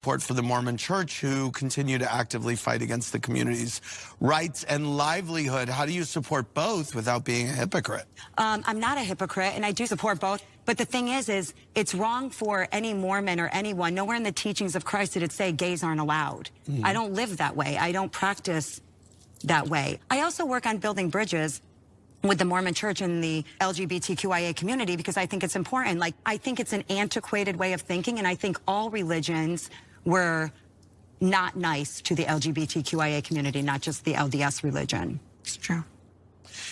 Support for the Mormon Church, who continue to actively fight against the community's rights and livelihood. How do you support both without being a hypocrite? I'm not a hypocrite, and I do support both. But the thing is it's wrong for any Mormon or anyone. Nowhere in the teachings of Christ did it say gays aren't allowed. I don't live that way. I don't practice that way. I also work on building bridges with the Mormon Church and the LGBTQIA community because I think it's important. Like, I think it's an antiquated way of thinking, and I think all religions were not nice to the LGBTQIA community, not just the LDS religion. It's true.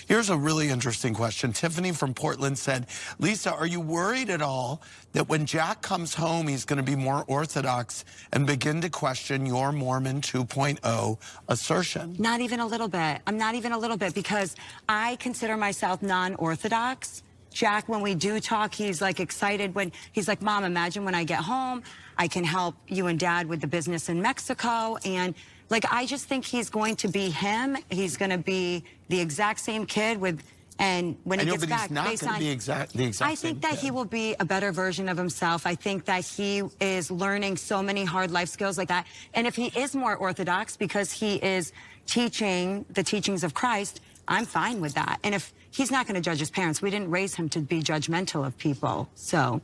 Here's a really interesting question. Tiffany from Portland said, Lisa, are you worried at all that when Jack comes home, he's going to be more Orthodox and begin to question your Mormon 2.0 assertion? Not even a little bit. I'm not even a little bit, because I consider myself non-Orthodox. Jack, when we do talk, he's like excited when he's like, Mom, imagine when I get home, I can help you and Dad with the business in Mexico. And like, I just think he's going to be him. He's going to be the exact same kid with, and when he gets back, he's not going to be the exact I think that he will be a better version of himself. I think that he is learning so many hard life skills like that. And if he is more Orthodox because he is teaching the teachings of Christ, I'm fine with that. And if he's not going to judge his parents, we didn't raise him to be judgmental of people. So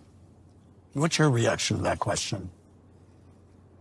what's your reaction to that question?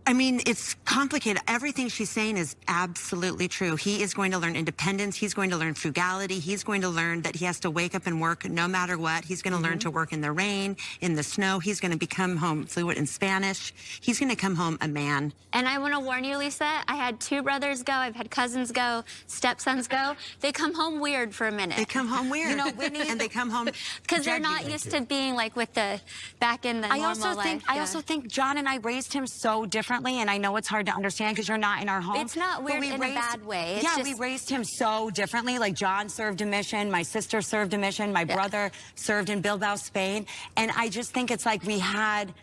I mean, it's complicated. Everything she's saying is absolutely true. He is going to learn independence. He's going to learn frugality. He's going to learn that he has to wake up and work no matter what. He's going to learn to work in the rain, in the snow. He's going to become home fluent in Spanish. He's going to come home a man. And I want to warn you, Lisa, I had 2 brothers go. I've had cousins go, stepsons go. They come home weird for a minute. They come home weird. You know, Whitney, and they come home because they're not used to being like with the back in the normal life. I also think John and I raised him so differently, and I know it's hard to understand because you're not in our home. It's not weird in a bad way. It's we raised him so differently. Like, John served a mission, my sister served a mission, my brother served in Bilbao, Spain, and I just think it's like we had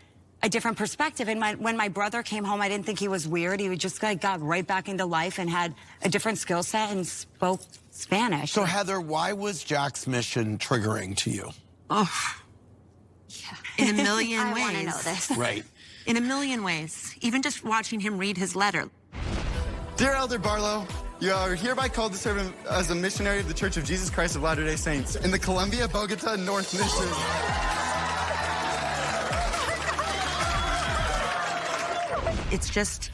a different perspective. And when my brother came home, I didn't think he was weird. He just like got right back into life and had a different skill set and spoke Spanish. So Heather, why was Jack's mission triggering to you? Oh, yeah. In a million ways. I want to know this. Right. In a million ways. Even just watching him read his letter. Dear Elder Barlow, you are hereby called to serve as a missionary of the Church of Jesus Christ of Latter-day Saints in the Columbia, Bogota, North Mission. It's just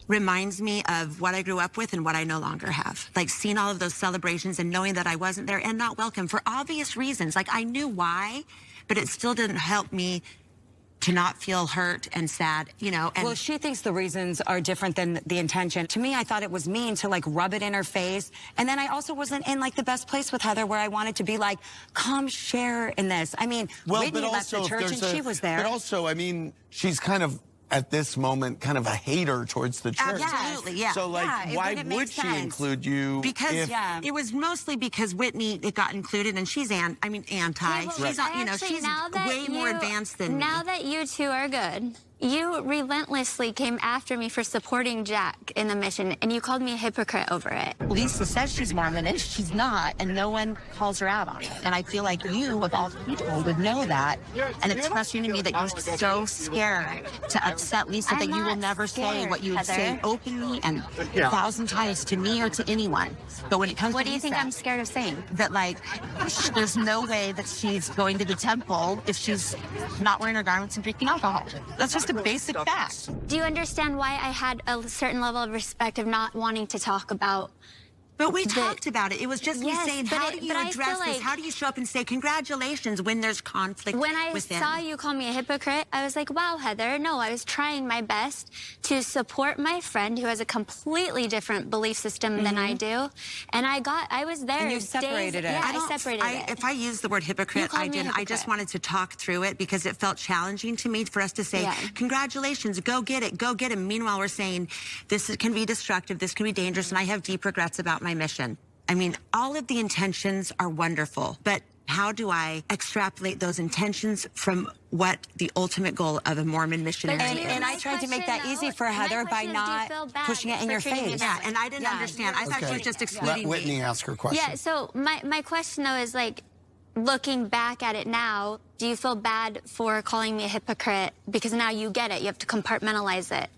reminds me of what I grew up with and what I no longer have. Like, seeing all of those celebrations and knowing that I wasn't there and not welcome for obvious reasons. Like, I knew why, but it still didn't help me to not feel hurt and sad, you know. And well, she thinks the reasons are different than the intention. To me, I thought it was mean to like rub it in her face. And then I also wasn't in like the best place with Heather where I wanted to be like, come share in this. I mean, Whitney left the church and she was there. But also, I mean, she's kind of, at this moment, kind of a hater towards the church. Absolutely, yeah. So, like, why would she include you? Because it was mostly because Whitney got included, and she's anti. Yeah, she's you know, she's way more advanced than me. Now that you two are good, you relentlessly came after me for supporting Jack in the mission, and you called me a hypocrite over it. Lisa says she's Mormonish. She's not, and no one calls her out on it. And I feel like you, of all people, would know that. And it's frustrating to me that you're so scared to upset Lisa that you will never say what you would say openly and 1,000 times to me or to anyone. But when it comes to What do you think I'm scared of saying? that, like, there's no way that she's going to the temple if she's not wearing her garments and drinking alcohol. That's just a basic fact. Do you understand why I had a certain level of respect of not wanting to talk about? But we talked about it. It was just me saying, how do you address this? Like, how do you show up and say congratulations when there's conflict when I within? saw you call me a hypocrite, I was like, wow, Heather, no, I was trying my best to support my friend who has a completely different belief system than I do. And I was there. And you separated it. Yeah, I separated it. If I used the word hypocrite, I didn't. I just wanted to talk through it because it felt challenging to me for us to say, congratulations, go get it, go get him. Meanwhile, we're saying this can be destructive, this can be dangerous, and I have deep regrets about my mission. I mean, all of the intentions are wonderful, but how do I extrapolate those intentions from what the ultimate goal of a Mormon missionary is? And I tried to make that easy for Heather by not pushing it in your face. Yeah, and I didn't understand. I thought she was just excluding Let Whitney ask her question. Yeah, so my question, though, is like, looking back at it now, do you feel bad for calling me a hypocrite? Because now you get it. You have to compartmentalize it.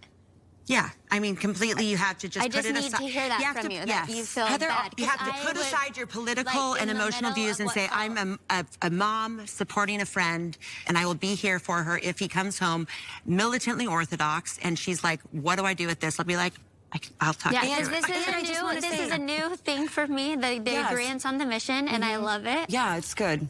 Yeah, I mean, completely. You have to just put it aside. I just need to hear that from you. That you feel Heather, bad. you have to put aside your political and emotional views and say, I'm a mom supporting a friend, and I will be here for her if he comes home militantly Orthodox. And she's like, what do I do with this? I'll be like, I'll talk to you. Yeah, this is a new thing for me, the agreeance on the mission, and I love it. Yeah, it's good.